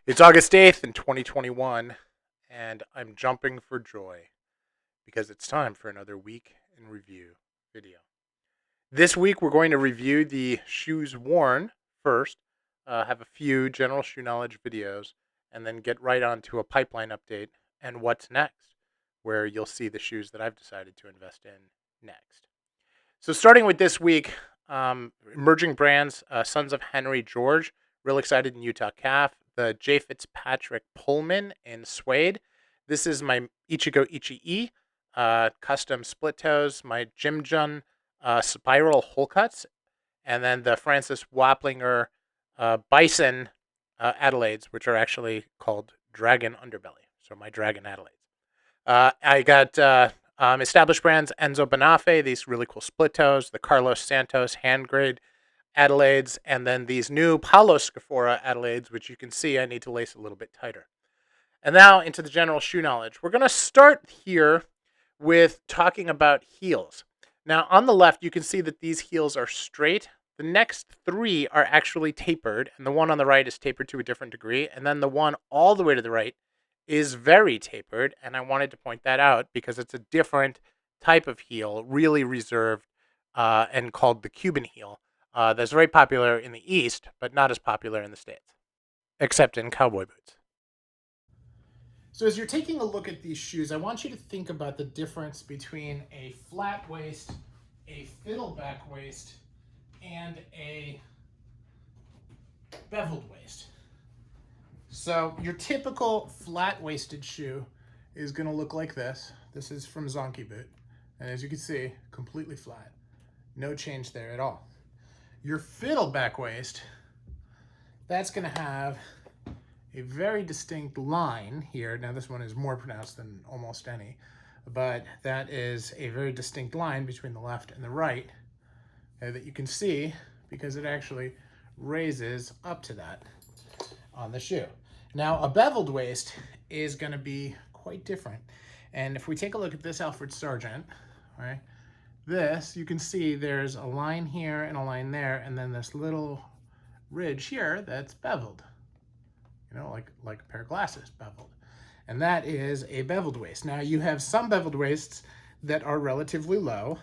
It's August 8th in 2021, and I'm jumping for joy because it's time for another week in review video. This week, we're going to review the shoes worn first, have a few general shoe knowledge videos, and then get right on to a pipeline update and what's next, where you'll see the shoes that I've decided to invest in next. So, starting with this week, emerging brands, Sons of Henry George, real excited in Utah Calf. The J. Fitzpatrick Pullman in suede. This is my Ichigo Ichi-E custom split toes, my JimJun spiral hole cuts, and then the Francis Waplinger Bison Adelaides, which are actually called Dragon Underbelly. So my Dragon Adelaides. I got established brands Enzo Benafe, these really cool split toes, the Carlos Santos hand grade Adelaides, and then these new Paulo Scafora Adelaides, which you can see I need to lace a little bit tighter. And now into the general shoe knowledge. We're going to start here with talking about heels. Now, on the left, you can see that these heels are straight. The next three are actually tapered, and the one on the right is tapered to a different degree, and then the one all the way to the right is very tapered, and I wanted to point that out because it's a different type of heel, really reserved and called the Cuban heel. That's very popular in the East, but not as popular in the States, except in cowboy boots. So as you're taking a look at these shoes, I want you to think about the difference between a flat waist, a fiddleback waist, and a beveled waist. So your typical flat-waisted shoe is going to look like this. This is from Zonkey boot. And as you can see, completely flat. No change there at all. Your fiddleback waist, that's going to have a very distinct line here. Now this one is more pronounced than almost any, but that is a very distinct line between the left and the right that you can see because it actually raises up to that on the shoe. Now a beveled waist is going to be quite different. And if we take a look at this Alfred Sargent, right? This, you can see there's a line here and a line there, and then this little ridge here that's beveled. You know, like a pair of glasses beveled. And that is a beveled waist. Now you have some beveled waists that are relatively low,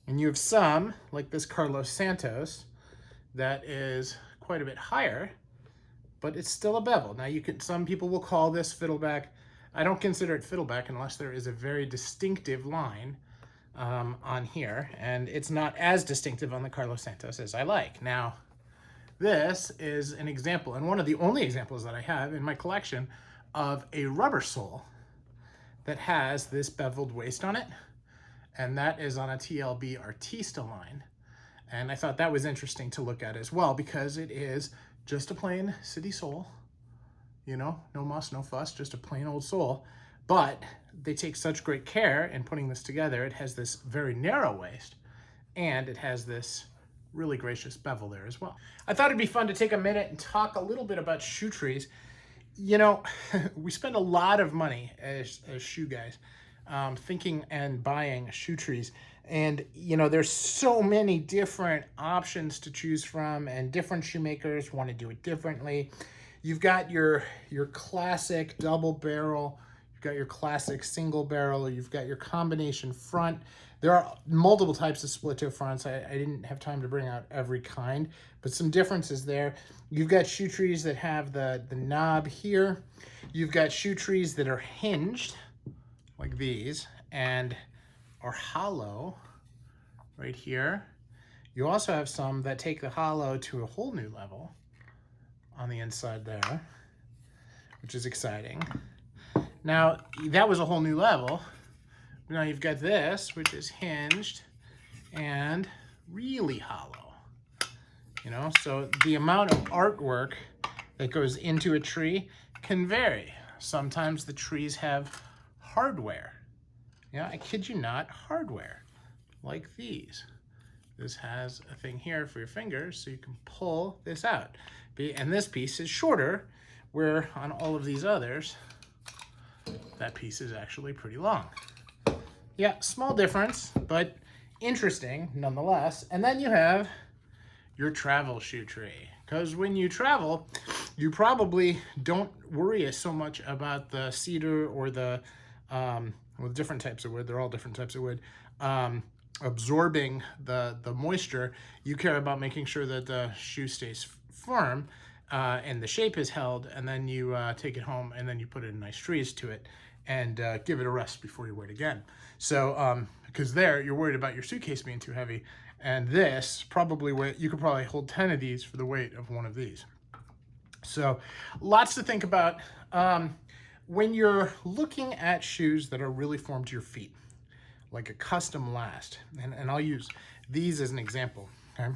and you have some, like this Carlos Santos, that is quite a bit higher, but it's still a bevel. Now some people will call this fiddleback. I don't consider it fiddleback unless there is a very distinctive line on here, and it's not as distinctive on the Carlos Santos as I like. Now, this is an example, and one of the only examples that I have in my collection of a rubber sole that has this beveled waist on it, and that is on a TLB Artista line. And I thought that was interesting to look at as well because it is just a plain city sole, you know, no muss, no fuss, just a plain old sole. But they take such great care in putting this together. It has this very narrow waist, and it has this really gracious bevel there as well. I thought it'd be fun to take a minute and talk a little bit about shoe trees. You know, we spend a lot of money as shoe guys thinking and buying shoe trees. And, you know, there's so many different options to choose from, and different shoemakers want to do it differently. You've got your classic double barrel, you've got your classic single barrel, you've got your combination front. There are multiple types of split toe fronts. I didn't have time to bring out every kind, but some differences there. You've got shoe trees that have the knob here. You've got shoe trees that are hinged, like these, and are hollow right here. You also have some that take the hollow to a whole new level on the inside there, which is exciting. Now, that was a whole new level. Now you've got this, which is hinged and really hollow. You know, so the amount of artwork that goes into a tree can vary. Sometimes the trees have hardware. Yeah, I kid you not, hardware, like these. This has a thing here for your fingers, so you can pull this out. And this piece is shorter, where on all of these others, that piece is actually pretty long. Yeah, small difference, but interesting nonetheless. And then you have your travel shoe tree. Because when you travel, you probably don't worry so much about the cedar or the well, different types of wood. They're all different types of wood. Absorbing the moisture. You care about making sure that the shoe stays firm and the shape is held, and then you take it home and then you put in nice trees to it and give it a rest before you wear it again. So because there you're worried about your suitcase being too heavy, and this probably you could probably hold 10 of these for the weight of one of these. So lots to think about when you're looking at shoes that are really formed to your feet, like a custom last. And I'll use these as an example. Okay.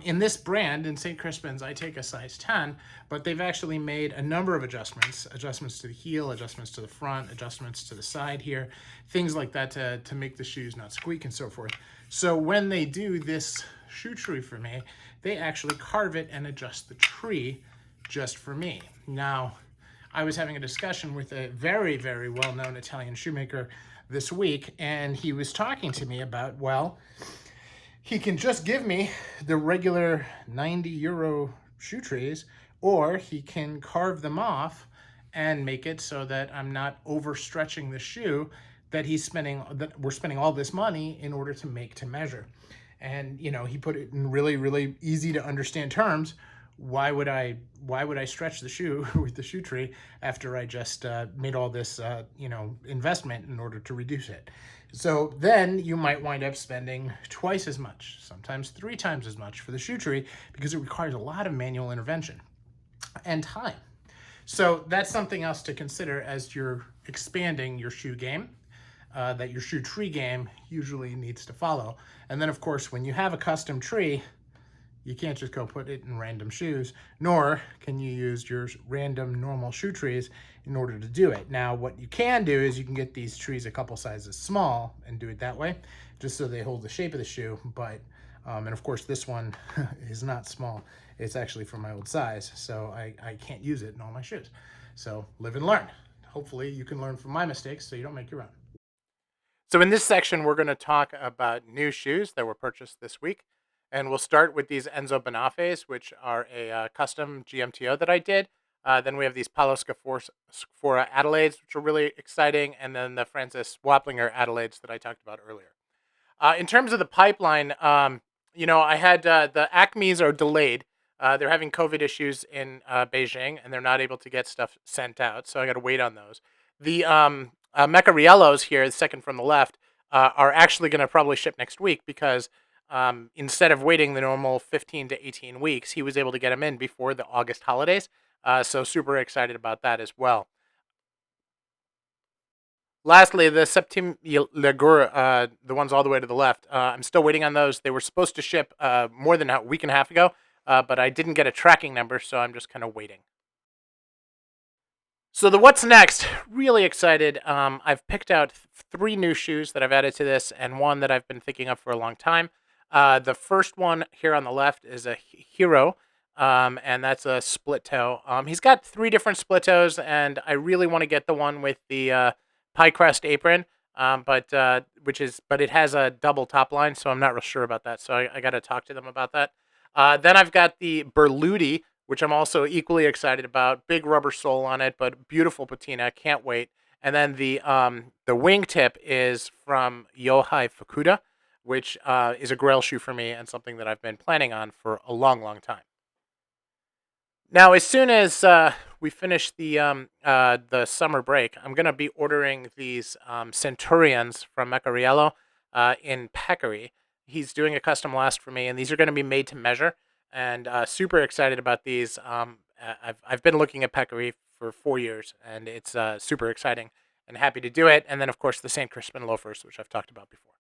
In this brand, in Saint Crispins, I take a size 10, but they've actually made a number of adjustments to the heel, adjustments to the front, adjustments to the side here, things like that to make the shoes not squeak and so forth. So when they do this shoe tree for me, they actually carve it and adjust the tree just for me. Now, I was having a discussion with a very, very well-known Italian shoemaker this week, and he was talking to me about, well, he can just give me the regular 90 euro shoe trees, or he can carve them off and make it so that I'm not overstretching the shoe that we're spending all this money in order to make to measure. And, you know, he put it in really, really easy to understand terms. Why would I stretch the shoe with the shoe tree after I just made all this, investment in order to reduce it? So then you might wind up spending twice as much, sometimes 3 times as much for the shoe tree, because it requires a lot of manual intervention and time. So that's something else to consider as you're expanding your shoe game, that your shoe tree game usually needs to follow. And then, of course, when you have a custom tree, you can't just go put it in random shoes, nor can you use your random normal shoe trees in order to do it. Now, what you can do is you can get these trees a couple sizes small and do it that way, just so they hold the shape of the shoe. But, and of course, this one is not small. It's actually for my old size, so I can't use it in all my shoes. So live and learn. Hopefully you can learn from my mistakes so you don't make your own. So in this section, we're going to talk about new shoes that were purchased this week. And we'll start with these Enzo Bonafes, which are a custom GMTO that I did. Then we have these Paulo Scafora Adelaides, which are really exciting. And then the Francis Waplinger Adelaides that I talked about earlier. In terms of the pipeline, I had the Acmes are delayed. They're having COVID issues in Beijing, and they're not able to get stuff sent out. So I got to wait on those. The Meccariellos here, the second from the left, are actually going to probably ship next week because instead of waiting the normal 15 to 18 weeks, he was able to get them in before the August holidays. So super excited about that as well. Lastly, the Septim Legur, the ones all the way to the left, I'm still waiting on those. They were supposed to ship more than a week and a half ago, but I didn't get a tracking number, so I'm just kind of waiting. So the what's next, really excited. I've picked out 3 new shoes that I've added to this and one that I've been thinking of for a long time. The first one here on the left is a Hero, and that's a split toe. He's got 3 different split toes, and I really want to get the one with the pie crust apron, but it has a double top line, so I'm not real sure about that. So I got to talk to them about that. Then I've got the Berluti, which I'm also equally excited about. Big rubber sole on it, but beautiful patina. Can't wait. And then the wingtip is from Yohai Fukuda, which is a grail shoe for me and something that I've been planning on for a long, long time. Now, as soon as we finish the summer break, I'm going to be ordering these Centurions from Meccariello in Peccary. He's doing a custom last for me, and these are going to be made to measure. And super excited about these. I've been looking at Peccary for 4 years, and it's super exciting and happy to do it. And then, of course, the Saint Crispin loafers, which I've talked about before.